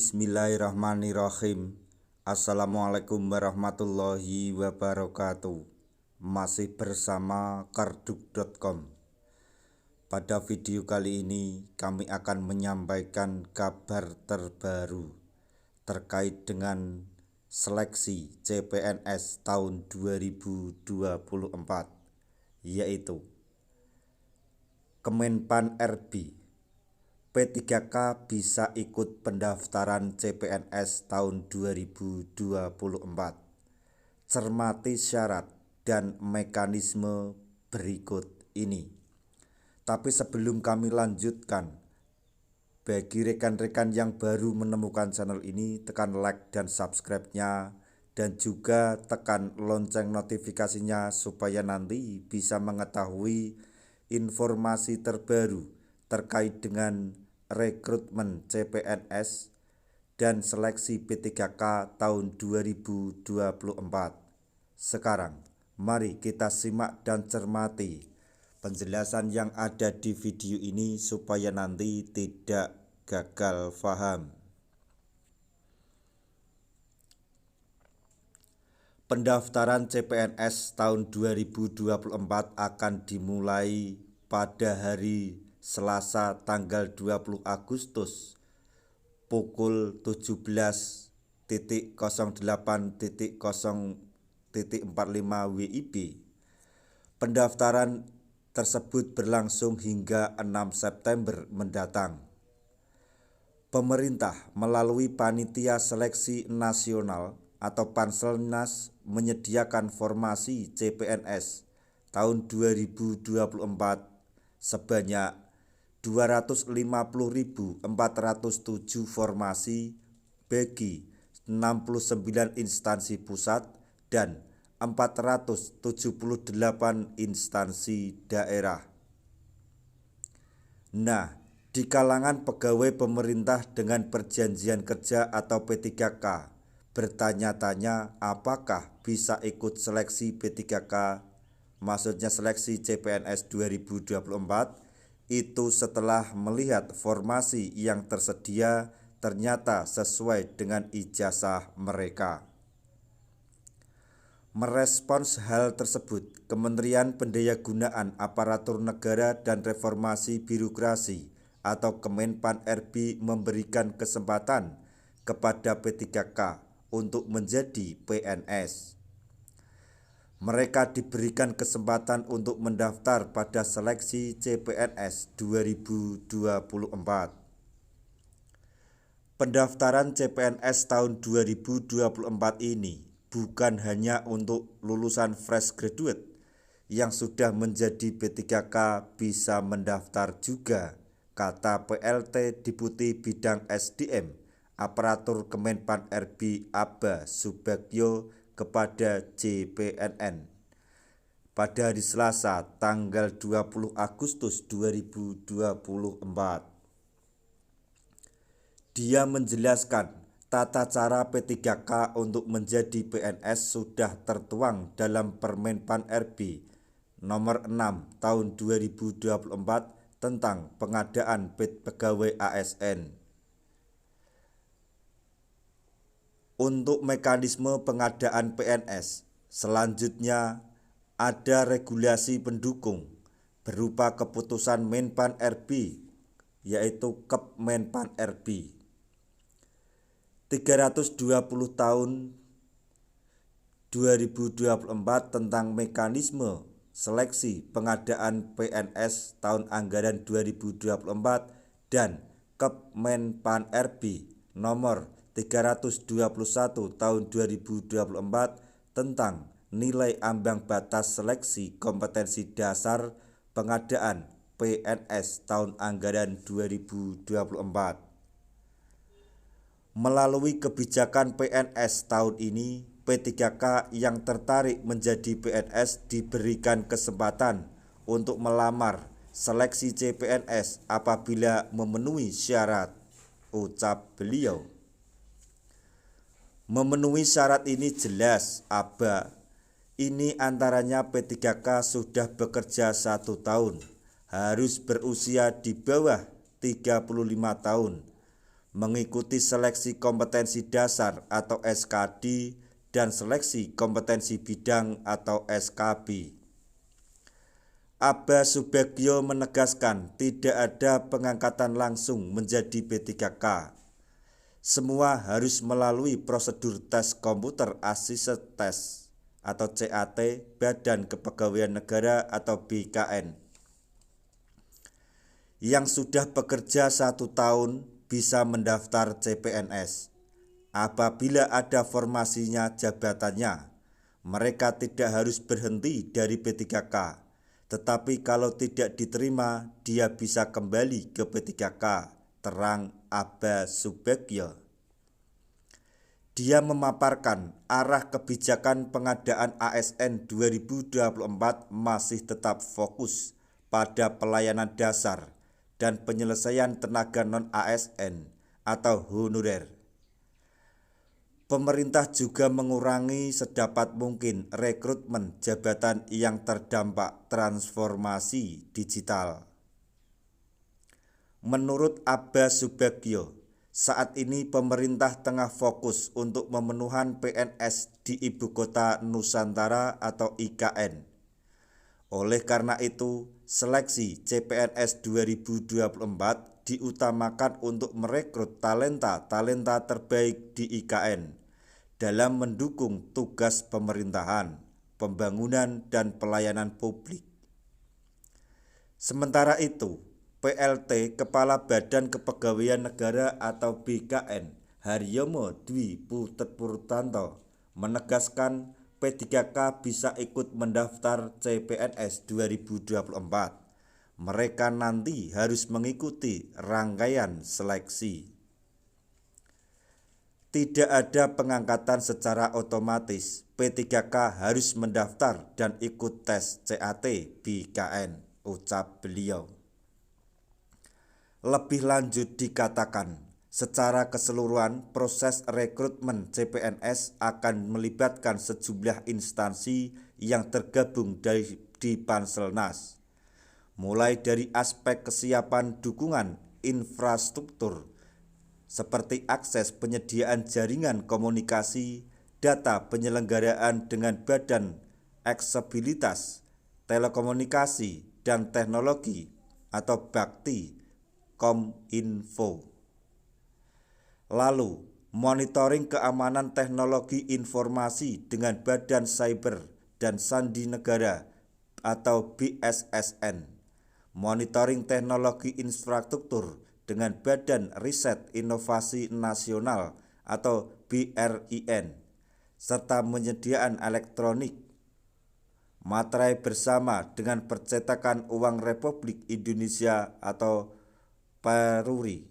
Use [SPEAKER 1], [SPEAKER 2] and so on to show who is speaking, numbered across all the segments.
[SPEAKER 1] Bismillahirrahmanirrahim. Assalamualaikum warahmatullahi wabarakatuh. Masih bersama karduk.com. Pada video kali ini kami akan menyampaikan kabar terbaru terkait dengan seleksi CPNS tahun 2024, yaitu Kemenpan RB. P3K bisa ikut pendaftaran CPNS tahun 2024. Cermati syarat dan mekanisme berikut ini. Tapi sebelum kami lanjutkan, bagi rekan-rekan yang baru menemukan channel ini, tekan like dan subscribe-nya, dan juga tekan lonceng notifikasinya supaya nanti bisa mengetahui informasi terbaru terkait dengan rekrutmen CPNS dan seleksi P3K tahun 2024. Sekarang, mari kita simak dan cermati penjelasan yang ada di video ini supaya nanti tidak gagal paham. Pendaftaran CPNS tahun 2024 akan dimulai pada hari Selasa tanggal 20 Agustus pukul 17.08.0.45 WIB. Pendaftaran tersebut berlangsung hingga 6 September mendatang. Pemerintah melalui Panitia Seleksi Nasional atau Panselnas menyediakan formasi CPNS tahun 2024 sebanyak 250.407 formasi bagi 69 instansi pusat dan 478 instansi daerah. Nah, di kalangan pegawai pemerintah dengan perjanjian kerja atau P3K, bertanya-tanya apakah bisa ikut seleksi P3K, maksudnya seleksi CPNS 2024, itu setelah melihat formasi yang tersedia ternyata sesuai dengan ijazah mereka. Merespons hal tersebut, Kementerian Pendayagunaan Aparatur Negara dan Reformasi Birokrasi atau Kemenpan RB memberikan kesempatan kepada P3K untuk menjadi PNS. Mereka diberikan kesempatan untuk mendaftar pada seleksi CPNS 2024. Pendaftaran CPNS tahun 2024 ini bukan hanya untuk lulusan fresh graduate yang sudah menjadi P3K bisa mendaftar juga, kata PLT Deputi Bidang SDM Aparatur Kemenpan RB Aba Subagyo kepada JPNN pada hari Selasa tanggal 20 Agustus 2024. Dia menjelaskan tata cara P3K untuk menjadi PNS sudah tertuang dalam Permenpan RB nomor 6 tahun 2024 tentang pengadaan pegawai ASN. Untuk mekanisme pengadaan PNS, selanjutnya ada regulasi pendukung berupa keputusan Menpan RB, yaitu Kepmenpan RB 320 tahun 2024 tentang mekanisme seleksi pengadaan PNS tahun anggaran 2024 dan Kepmenpan RB nomor 321 tahun 2024 tentang nilai ambang batas seleksi kompetensi dasar pengadaan PNS tahun anggaran 2024. Melalui kebijakan PNS tahun ini, P3K yang tertarik menjadi PNS diberikan kesempatan untuk melamar seleksi CPNS apabila memenuhi syarat, ucap beliau. Memenuhi syarat ini jelas, Aba. Ini antaranya P3K sudah bekerja 1 tahun, harus berusia di bawah 35 tahun, mengikuti seleksi kompetensi dasar atau SKD dan seleksi kompetensi bidang atau SKB. Aba Subagio menegaskan tidak ada pengangkatan langsung menjadi P3K. Semua harus melalui prosedur tes komputer assisted test atau CAT Badan Kepegawaian Negara atau BKN. Yang sudah bekerja 1 tahun bisa mendaftar CPNS. Apabila ada formasinya jabatannya, mereka tidak harus berhenti dari P3K. Tetapi kalau tidak diterima, dia bisa kembali ke P3K, terang Aba Subagio. Dia memaparkan arah kebijakan pengadaan ASN 2024 masih tetap fokus pada pelayanan dasar dan penyelesaian tenaga non-ASN atau honorer. Pemerintah juga mengurangi sedapat mungkin rekrutmen jabatan yang terdampak transformasi digital. Menurut Aba Subagio, saat ini pemerintah tengah fokus untuk memenuhi PNS di Ibu Kota Nusantara atau IKN. Oleh karena itu, seleksi CPNS 2024 diutamakan untuk merekrut talenta-talenta terbaik di IKN dalam mendukung tugas pemerintahan, pembangunan, dan pelayanan publik. Sementara itu, PLT Kepala Badan Kepegawaian Negara atau BKN Haryomo Dwi Purtanto menegaskan P3K bisa ikut mendaftar CPNS 2024. Mereka nanti harus mengikuti rangkaian seleksi. Tidak ada pengangkatan secara otomatis. P3K harus mendaftar dan ikut tes CAT BKN, ucap beliau. Lebih lanjut dikatakan, secara keseluruhan proses rekrutmen CPNS akan melibatkan sejumlah instansi yang tergabung di Panselnas, mulai dari aspek kesiapan dukungan infrastruktur seperti akses penyediaan jaringan komunikasi, data penyelenggaraan dengan badan aksesibilitas, telekomunikasi, dan teknologi atau Bakti Kominfo. Lalu, monitoring keamanan teknologi informasi dengan Badan Cyber dan Sandi Negara atau BSSN. Monitoring teknologi infrastruktur dengan Badan Riset Inovasi Nasional atau BRIN, serta penyediaan elektronik materai bersama dengan percetakan uang Republik Indonesia atau Peruri.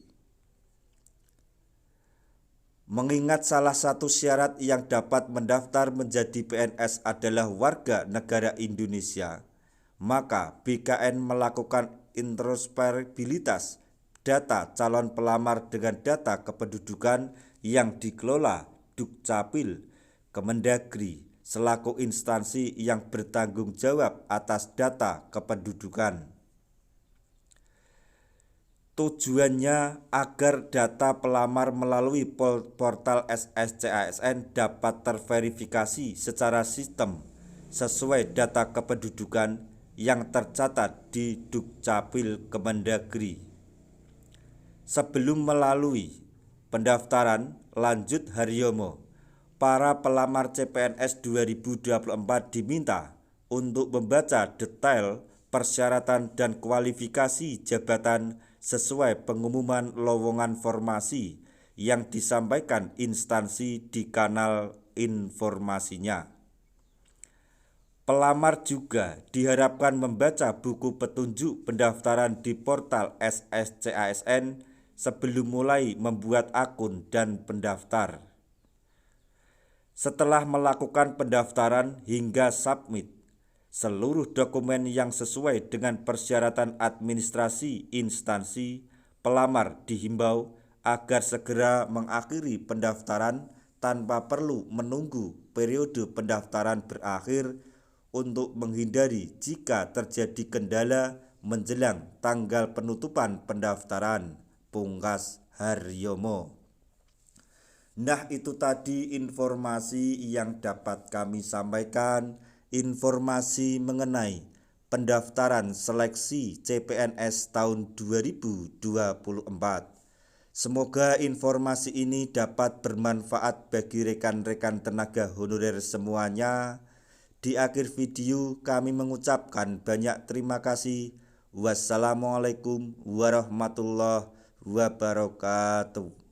[SPEAKER 1] Mengingat salah satu syarat yang dapat mendaftar menjadi PNS adalah warga negara Indonesia, maka BKN melakukan interoperabilitas data calon pelamar dengan data kependudukan yang dikelola Dukcapil Kemendagri selaku instansi yang bertanggung jawab atas data kependudukan. Tujuannya agar data pelamar melalui portal SSCASN dapat terverifikasi secara sistem sesuai data kependudukan yang tercatat di Dukcapil Kemendagri. Sebelum melalui pendaftaran, lanjut Haryomo, para pelamar CPNS 2024 diminta untuk membaca detail persyaratan dan kualifikasi jabatan sesuai pengumuman lowongan formasi yang disampaikan instansi di kanal informasinya. Pelamar juga diharapkan membaca buku petunjuk pendaftaran di portal SSCASN sebelum mulai membuat akun dan pendaftar. Setelah melakukan pendaftaran hingga submit, seluruh dokumen yang sesuai dengan persyaratan administrasi instansi, pelamar dihimbau agar segera mengakhiri pendaftaran tanpa perlu menunggu periode pendaftaran berakhir untuk menghindari jika terjadi kendala menjelang tanggal penutupan pendaftaran Pungkas Haryomo. Nah, itu tadi informasi yang dapat kami sampaikan, informasi mengenai pendaftaran seleksi CPNS tahun 2024. Semoga informasi ini dapat bermanfaat bagi rekan-rekan tenaga honorer semuanya. Di akhir video kami mengucapkan banyak terima kasih. Wassalamualaikum warahmatullahi wabarakatuh.